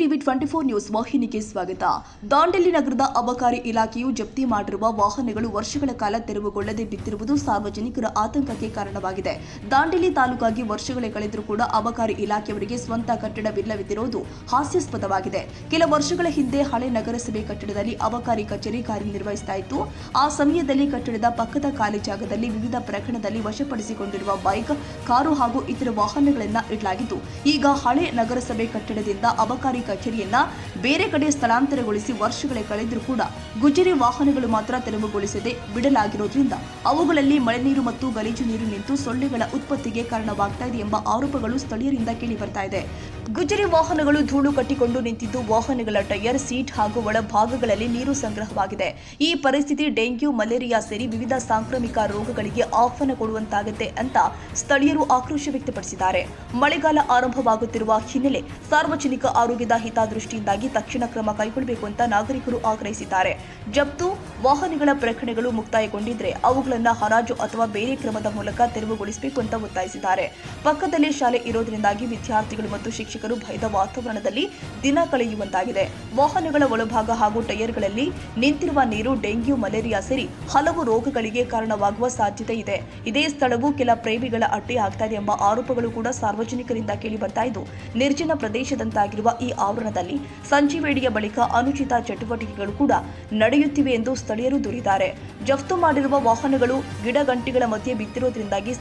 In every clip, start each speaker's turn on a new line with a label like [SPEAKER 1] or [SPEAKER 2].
[SPEAKER 1] TV 24 news ವಾಹಿನಿಗೆ ಸ್ವಾಗತ. ದಾಂಡೇಲಿ ನಗರದ ಅಬಕಾರಿ ಇಲಾಖೆಯು ಜಪ್ತಿ ಮಾಡಿರುವ ವಾಹನಗಳು ವರ್ಷಗಳ ಕಾಲ ತೆರವುಗೊಳ್ಳದೆ ಬಿದ್ದಿರುವುದು ಸಾರ್ವಜನಿಕರ ಆತಂಕಕ್ಕೆ ಕಾರಣವಾಗಿದೆ. ದಾಂಡೇಲಿ ತಾಲೂಕಾಗಿ ವರ್ಷಗಳೇ ಕಳೆದರೂ ಕೂಡ ಅಬಕಾರಿ ಇಲಾಖೆಯವರಿಗೆ ಸ್ವಂತ ಕಟ್ಟಡವಿಲ್ಲದಿರುವುದು ಹಾಸ್ಯಾಸ್ಪದವಾಗಿದೆ. ಕೆಲ ವರ್ಷಗಳ ಹಿಂದೆ ಹಳೆ ನಗರಸಭೆ ಕಟ್ಟಡದಲ್ಲಿ ಅಬಕಾರಿ ಕಚೇರಿ ಕಾರ್ಯನಿರ್ವಹಿಸ್ತಾ ಇತ್ತು. ಆ ಸಮಯದಲ್ಲಿ ಕಟ್ಟಡದ ಪಕ್ಕದ ಖಾಲಿ ಜಾಗದಲ್ಲಿ ವಿವಿಧ ಪ್ರಕರಣದಲ್ಲಿ ವಶಪಡಿಸಿಕೊಂಡಿರುವ ಬೈಕ್, ಕಾರು ಹಾಗೂ ಇತರ ವಾಹನಗಳನ್ನು ಇಡಲಾಗಿದ್ದು, ಈಗ ಹಳೆ ನಗರಸಭೆ ಕಟ್ಟಡದಿಂದ ಅಬಕಾರಿ ಕಚೇರಿಯನ್ನ ಬೇರೆ ಕಡೆ ಸ್ಥಳಾಂತರಗೊಳಿಸಿ ವರ್ಷಗಳೇ ಕಳೆದರೂ ಕೂಡ ಗುಜರಿ ವಾಹನಗಳು ಮಾತ್ರ ತೆರವುಗೊಳಿಸದೆ ಬಿಡಲಾಗಿರೋದ್ರಿಂದ ಅವುಗಳಲ್ಲಿ ಮಳೆ ನೀರು ಮತ್ತು ಗಲೀಜು ನೀರು ನಿಂತು ಸೊಳ್ಳೆಗಳ ಉತ್ಪತ್ತಿಗೆ ಕಾರಣವಾಗ್ತಾ ಇದೆ ಎಂಬ ಆರೋಪಗಳು ಸ್ಥಳೀಯರಿಂದ ಕೇಳಿ ಬರ್ತಾ ಇದೆ. ಗುಜರಿ ವಾಹನಗಳು ಧೂಳು ಕಟ್ಟಿಕೊಂಡು ನಿಂತಿದ್ದು, ವಾಹನಗಳ ಟೈರ್, ಸೀಟ್ ಹಾಗೂ ಒಳಭಾಗಗಳಲ್ಲಿ ನೀರು ಸಂಗ್ರಹವಾಗಿದೆ. ಈ ಪರಿಸ್ಥಿತಿ ಡೆಂಗ್ಯೂ, ಮಲೇರಿಯಾ ಸೇರಿ ವಿವಿಧ ಸಾಂಕ್ರಾಮಿಕ ರೋಗಗಳಿಗೆ ಆಹ್ವಾನ ಕೊಡುವಂತಾಗುತ್ತೆ ಅಂತ ಸ್ಥಳೀಯರು ಆಕ್ರೋಶ ವ್ಯಕ್ತಪಡಿಸಿದ್ದಾರೆ. ಮಳೆಗಾಲ ಆರಂಭವಾಗುತ್ತಿರುವ ಹಿನ್ನೆಲೆ ಸಾರ್ವಜನಿಕ ಆರೋಗ್ಯದ ಹಿತದೃಷ್ಟಿಯಿಂದಾಗಿ ತಕ್ಷಣ ಕ್ರಮ ಕೈಗೊಳ್ಳಬೇಕು ಅಂತ ನಾಗರಿಕರು ಆಗ್ರಹಿಸಿದ್ದಾರೆ. ಜಪ್ತು ವಾಹನಗಳ ಪ್ರಕರಣಗಳು ಮುಕ್ತಾಯಗೊಂಡಿದ್ರೆ ಅವುಗಳನ್ನು ಹರಾಜು ಅಥವಾ ಬೇರೆ ಕ್ರಮದ ಮೂಲಕ ತೆರವುಗೊಳಿಸಬೇಕು ಅಂತ ಒತ್ತಾಯಿಸಿದ್ದಾರೆ. ಪಕ್ಕದಲ್ಲೇ ಶಾಲೆ ಇರೋದ್ರಿಂದಾಗಿ ವಿದ್ಯಾರ್ಥಿಗಳು ಮತ್ತು ಶಿಕ್ಷಕರು ಭಯದ ವಾತಾವರಣದಲ್ಲಿ ದಿನ ಕಳೆಯುವಂತಾಗಿದೆ. ವಾಹನಗಳ ಒಳಭಾಗ ಹಾಗೂ ಟೈರ್ಗಳಲ್ಲಿ ನಿಂತಿರುವ ನೀರು ಡೆಂಗ್ಯೂ, ಮಲೇರಿಯಾ ಸೇರಿ ಹಲವು ರೋಗಗಳಿಗೆ ಕಾರಣವಾಗುವ ಸಾಧ್ಯತೆ ಇದೆ. ಇದೇ ಸ್ಥಳವು ಕೆಲ ಪ್ರೇಮಿಗಳ ಅಡ್ಡೆ ಆಗ್ತಾ ಇದೆ ಎಂಬ ಆರೋಪಗಳು ಕೂಡ ಸಾರ್ವಜನಿಕರಿಂದ ಕೇಳಿ ಬರ್ತಾ ಇದ್ದು, ನಿರ್ಜನ ಪ್ರದೇಶದಂತಾಗಿರುವ ಈ ಆವರಣದಲ್ಲಿ ಸಂಜೆ ವೇಳೆಯ ಬಳಿಕ ಅನುಚಿತ ಚಟುವಟಿಕೆಗಳು ಕೂಡ ನಡೆಯುತ್ತಿವೆ ಎಂದು ಸ್ಥಳೀಯರು ದೂರಿದ್ದಾರೆ. ಜಫ್ತು ಮಾಡಿರುವ ವಾಹನಗಳು ಗಿಡಗಂಟಿಗಳ ಮಧ್ಯೆ ಬಿದ್ದಿರುವುದರಿಂದಾಗಿ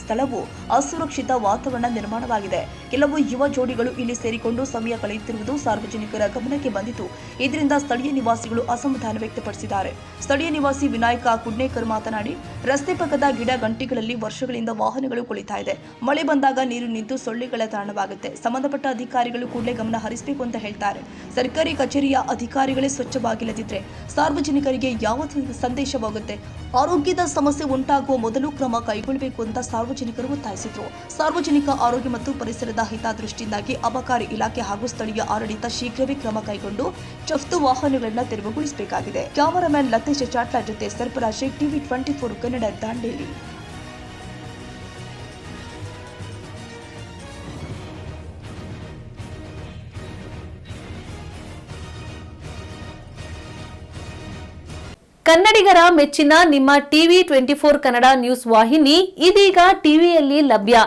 [SPEAKER 1] ಸ್ಥಳವು ಅಸುರಕ್ಷಿತ ವಾತಾವರಣ ನಿರ್ಮಾಣವಾಗಿದೆ. ಕೆಲವು ಯುವ ಜೋಡಿಗಳು ಇಲ್ಲಿ ಸೇರಿಕೊಂಡು ಸಮಯ ಕಳೆಯುತ್ತಿರುವುದು ಸಾರ್ವಜನಿಕರ ಗಮನಕ್ಕೆ ಬಂದಿತು. ಇದರಿಂದ ಸ್ಥಳೀಯ ನಿವಾಸಿಗಳು ಅಸಮಾಧಾನ ವ್ಯಕ್ತಪಡಿಸಿದ್ದಾರೆ. ಸ್ಥಳೀಯ ನಿವಾಸಿ ವಿನಾಯಕ ಕುಡ್ನೇಕರ್ ಮಾತನಾಡಿ, ರಸ್ತೆ ಪಕ್ಕದ ಗಿಡ ಗಂಟಿಗಳಲ್ಲಿ ವರ್ಷಗಳಿಂದ ವಾಹನಗಳು ಕುಳಿತಾ ಇದೆ. ಮಳೆ ಬಂದಾಗ ನೀರು ನಿಂತು ಸೊಳ್ಳೆಗಳ ತಾಣವಾಗುತ್ತೆ. ಸಂಬಂಧಪಟ್ಟ ಅಧಿಕಾರಿಗಳು ಕೂಡಲೇ ಗಮನ ಹರಿಸಬೇಕು ಅಂತ ಹೇಳ್ತಾರೆ. ಸರ್ಕಾರಿ ಕಚೇರಿಯ ಅಧಿಕಾರಿಗಳೇ ಸ್ವಚ್ಛವಾಗಿಲ್ಲದಿದ್ರೆ ಸಾರ್ವಜನಿಕರಿಗೆ ಯಾವ ಸಂದೇಶವಾಗುತ್ತೆ? ಆರೋಗ್ಯದ ಸಮಸ್ಯೆ ಉಂಟಾಗುವ ಮೊದಲು ಕ್ರಮ ಕೈಗೊಳ್ಳಬೇಕು ಅಂತ ಸಾರ್ವಜನಿಕರು ಒತ್ತಾಯಿಸಿದರು. ಸಾರ್ವಜನಿಕ ಆರೋಗ್ಯ ಮತ್ತು ಪರಿಸರದ ಹಿತದೃಷ್ಟಿಯಿಂದಾಗಿ ಅಬಕಾರಿ ಇಲಾಖೆ ಹಾಗೂ ಸ್ಥಳೀಯ ಆಡಳಿತ ಶೀಘ್ರವೇ ಕ್ರಮ ಕೈಗೊಂಡು ಜಫ್ತು ವಾಹನಗಳನ್ನು ತೆರವುಗೊಳಿಸಬೇಕಾಗಿದೆ. ಕ್ಯಾಮರಾಮನ್ ಲತೇಶ್ ಚಾಟ್ಲಾ ಜೊತೆ ಸರ್ಫರಾಜ್ ಶೇಖ್, ಟಿವಿ 24 ಕನ್ನಡ, ದಾಂಡೇಲಿ.
[SPEAKER 2] ಕನ್ನಡಿಗರ ಮೆಚ್ಚಿನ ನಿಮ್ಮ ಟಿವಿ 24 ಕನ್ನಡ ನ್ಯೂಸ್ ವಾಹಿನಿ ಇದೀಗ ಟಿವಿಯಲ್ಲಿ ಲಭ್ಯ.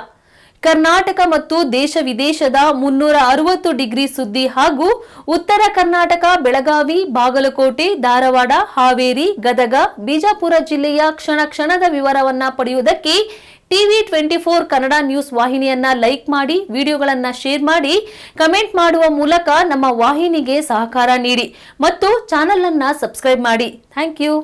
[SPEAKER 2] ಕರ್ನಾಟಕ ಮತ್ತು ದೇಶ ವಿದೇಶದ 360 ಡಿಗ್ರಿ ಸುದ್ದಿ ಹಾಗೂ ಉತ್ತರ ಕರ್ನಾಟಕ, ಬೆಳಗಾವಿ, ಬಾಗಲಕೋಟೆ, ಧಾರವಾಡ, ಹಾವೇರಿ, ಗದಗ, ಬಿಜಾಪುರ ಜಿಲ್ಲೆಯ ಕ್ಷಣ ಕ್ಷಣದ ವಿವರವನ್ನ ಪಡೆಯುವುದಕ್ಕೆ ಟಿವಿ 24 ಕನ್ನಡ ನ್ಯೂಸ್ ವಾಹಿನಿಯನ್ನ ಲೈಕ್ ಮಾಡಿ, ವಿಡಿಯೋಗಳನ್ನ ಶೇರ್ ಮಾಡಿ, ಕಮೆಂಟ್ ಮಾಡುವ ಮೂಲಕ ನಮ್ಮ ವಾಹಿನಿಗೆ ಸಹಕಾರ ನೀಡಿ ಮತ್ತು ಚಾನೆಲ್ ಅನ್ನ ಸಬ್ಸ್ಕ್ರೈಬ್ ಮಾಡಿ. Thank you.